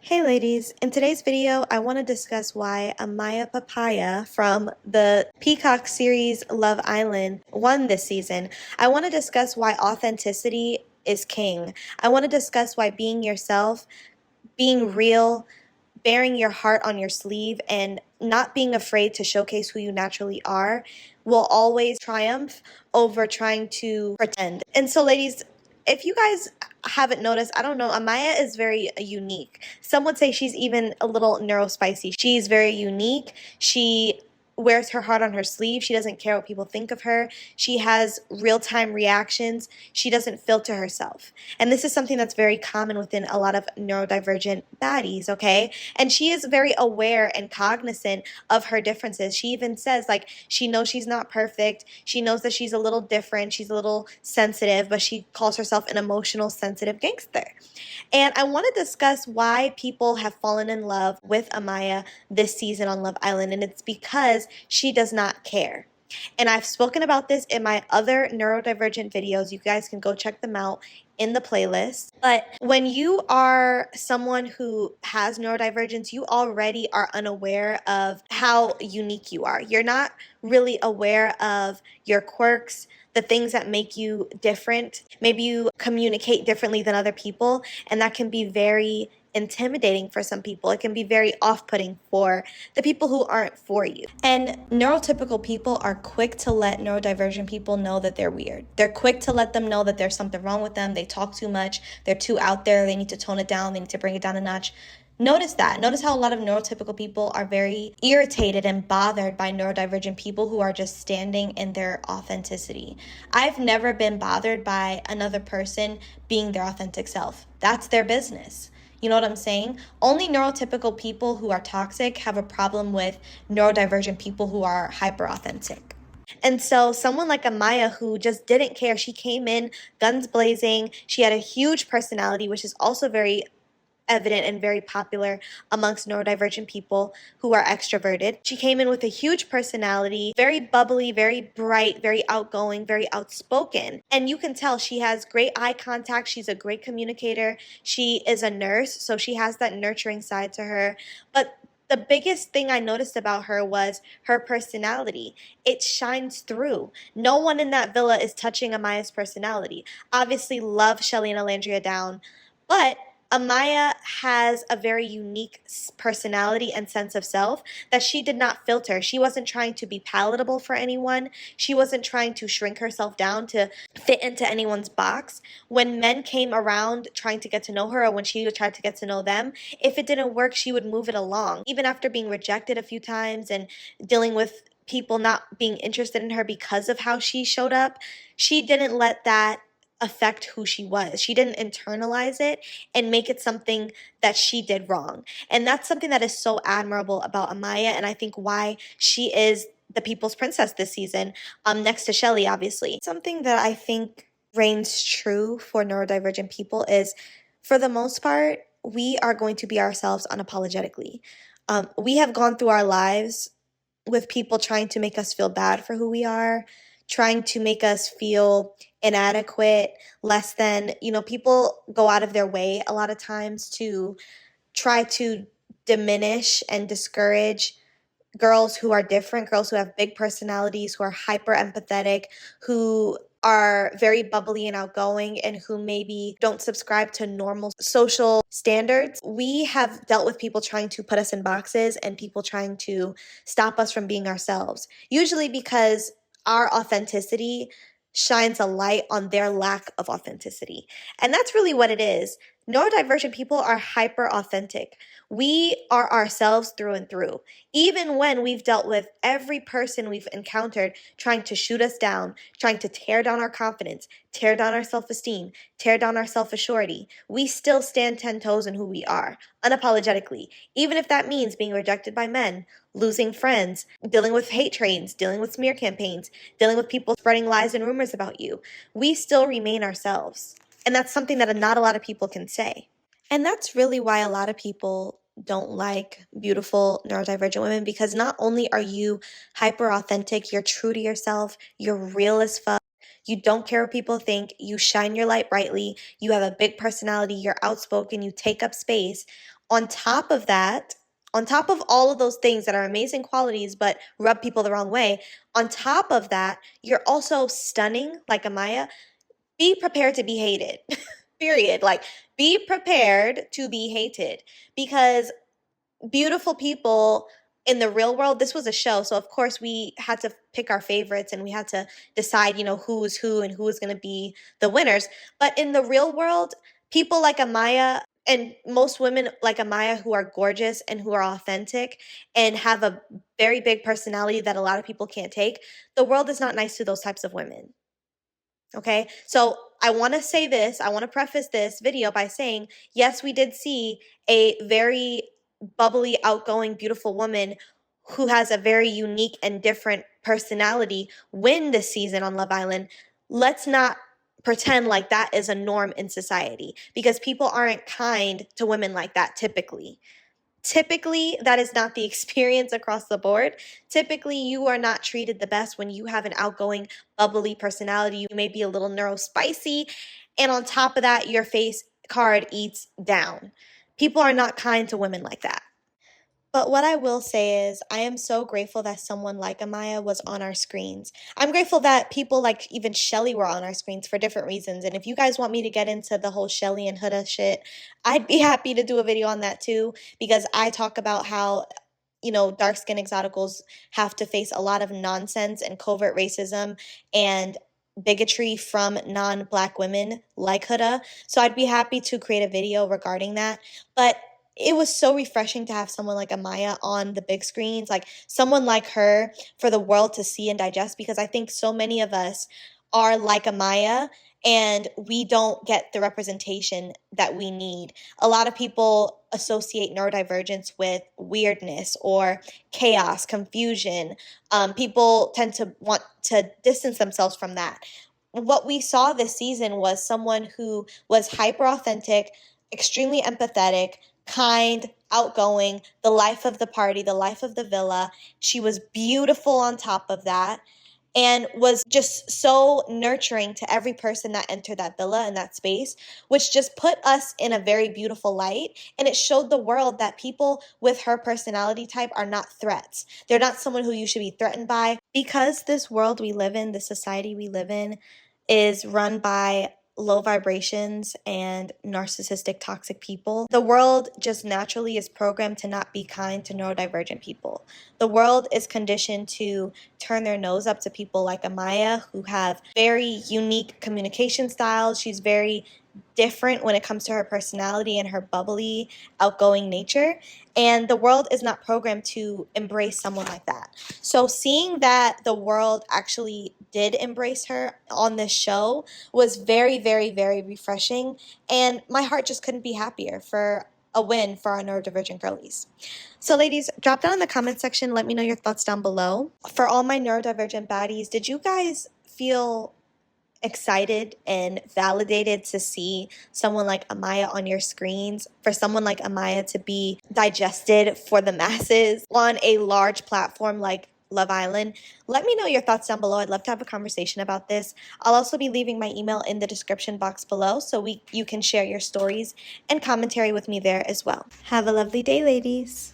Hey ladies, in today's video I want to discuss why Amaya Papaya from the Peacock series Love Island won this season. I want to discuss why authenticity is king. I want to discuss why being yourself, being real, bearing your heart on your sleeve, and not being afraid to showcase who you naturally are will always triumph over trying to pretend. And so ladies, if you guys haven't noticed, I don't know, Amaya is very unique. Some would say she's even a little neurospicy. She's very unique. She wears her heart on her sleeve. She doesn't care what people think of her. She has real-time reactions. She doesn't filter herself. And this is something that's very common within a lot of neurodivergent baddies, okay? And she is very aware and cognizant of her differences. She even says, like, she knows she's not perfect. She knows that she's a little different. She's a little sensitive, but she calls herself an emotional, sensitive gangster. And I want to discuss why people have fallen in love with Amaya this season on Love Island. And it's because she does not care. And I've spoken about this in my other neurodivergent videos. You guys can go check them out in the playlist. But when you are someone who has neurodivergence, you already are unaware of how unique you are. You're not really aware of your quirks, the things that make you different. Maybe you communicate differently than other people, and that can be very intimidating for some people. It can be very off-putting for the people who aren't for you. And neurotypical people are quick to let neurodivergent people know that they're weird. They're quick to let them know that there's something wrong with them. They talk too much. They're too out there. They need to tone it down. They need to bring it down a notch. Notice that. Notice how a lot of neurotypical people are very irritated and bothered by neurodivergent people who are just standing in their authenticity. I've never been bothered by another person being their authentic self. That's their business. You know what I'm saying? Only neurotypical people who are toxic have a problem with neurodivergent people who are hyper authentic. And so someone like Amaya, who just didn't care, she came in guns blazing. She had a huge personality, which is also very evident and very popular amongst neurodivergent people who are extroverted. She came in with a huge personality, very bubbly, very bright, very outgoing, very outspoken. And you can tell she has great eye contact. She's a great communicator. She is a nurse, so she has that nurturing side to her. But the biggest thing I noticed about her was her personality. It shines through. No one in that villa is touching Amaya's personality. Obviously, love Shelly and Alandria down, but Amaya has a very unique personality and sense of self that she did not filter. She wasn't trying to be palatable for anyone. She wasn't trying to shrink herself down to fit into anyone's box. When men came around trying to get to know her, or when she tried to get to know them, if it didn't work, she would move it along. Even after being rejected a few times and dealing with people not being interested in her because of how she showed up, she didn't let that affect who she was. She didn't internalize it and make it something that she did wrong. And that's something that is so admirable about Amaya, and I think why she is the people's princess this season, next to Shelly, obviously. Something that I think reigns true for neurodivergent people is, for the most part, we are going to be ourselves unapologetically. We have gone through our lives with people trying to make us feel bad for who we are, trying to make us feel inadequate, less than. People go out of their way a lot of times to try to diminish and discourage girls who are different, girls who have big personalities, who are hyper empathetic, who are very bubbly and outgoing, and who maybe don't subscribe to normal social standards. We have dealt with people trying to put us in boxes and people trying to stop us from being ourselves, usually because our authenticity shines a light on their lack of authenticity. And that's really what it is. Neurodivergent people are hyper authentic. We are ourselves through and through. Even when we've dealt with every person we've encountered trying to shoot us down, trying to tear down our confidence, tear down our self-esteem, tear down our self-assurity, we still stand 10 toes in who we are, unapologetically. Even if that means being rejected by men, losing friends, dealing with hate trains, dealing with smear campaigns, dealing with people spreading lies and rumors about you, we still remain ourselves. And that's something that not a lot of people can say. And that's really why a lot of people don't like beautiful neurodivergent women, because not only are you hyper authentic, you're true to yourself, you're real as fuck, you don't care what people think, you shine your light brightly, you have a big personality, you're outspoken, you take up space. On top of that, on top of all of those things that are amazing qualities but rub people the wrong way, on top of that, you're also stunning like Amaya. Be prepared to be hated. Period. Like, be prepared to be hated because beautiful people in the real world, this was a show, so of course we had to pick our favorites and we had to decide, who's who and who is going to be the winners. But in the real world, people like Amaya and most women like Amaya who are gorgeous and who are authentic and have a very big personality that a lot of people can't take, the world is not nice to those types of women. Okay, so I want to say this, I want to preface this video by saying, yes, we did see a very bubbly, outgoing, beautiful woman who has a very unique and different personality win this season on Love Island. Let's not pretend like that is a norm in society because people aren't kind to women like that typically. Typically, that is not the experience across the board. Typically, you are not treated the best when you have an outgoing, bubbly personality. You may be a little neurospicy, and on top of that, your face card eats down. People are not kind to women like that. But what I will say is, I am so grateful that someone like Amaya was on our screens. I'm grateful that people like even Shelly were on our screens for different reasons. And if you guys want me to get into the whole Shelly and Huda shit, I'd be happy to do a video on that too, because I talk about how dark skin exoticals have to face a lot of nonsense and covert racism and bigotry from non-black women like Huda. So I'd be happy to create a video regarding that. But it was so refreshing to have someone like Amaya on the big screens, like someone like her for the world to see and digest, because I think so many of us are like Amaya and we don't get the representation that we need. A lot of people associate neurodivergence with weirdness or chaos, confusion. People tend to want to distance themselves from that. What we saw this season was someone who was hyper authentic, extremely empathetic, kind, outgoing, the life of the party, the life of the villa. She was beautiful on top of that and was just so nurturing to every person that entered that villa and that space, which just put us in a very beautiful light. And it showed the world that people with her personality type are not threats. They're not someone who you should be threatened by. Because this world we live in, the society we live in, is run by low vibrations and narcissistic toxic people. The world just naturally is programmed to not be kind to neurodivergent people. The world is conditioned to turn their nose up to people like Amaya, who have very unique communication styles. She's very different when it comes to her personality and her bubbly, outgoing nature. And the world is not programmed to embrace someone like that. So seeing that the world actually did embrace her on this show was very, very, very refreshing. And my heart just couldn't be happier for a win for our neurodivergent girlies. So ladies, drop down in the comment section. Let me know your thoughts down below. For all my neurodivergent baddies, did you guys feel excited and validated to see someone like Amaya on your screens, for someone like Amaya to be digested for the masses on a large platform like Love Island? Let me know your thoughts down below. I'd love to have a conversation about this. I'll also be leaving my email in the description box below so you can share your stories and commentary with me there as well. Have a lovely day, ladies.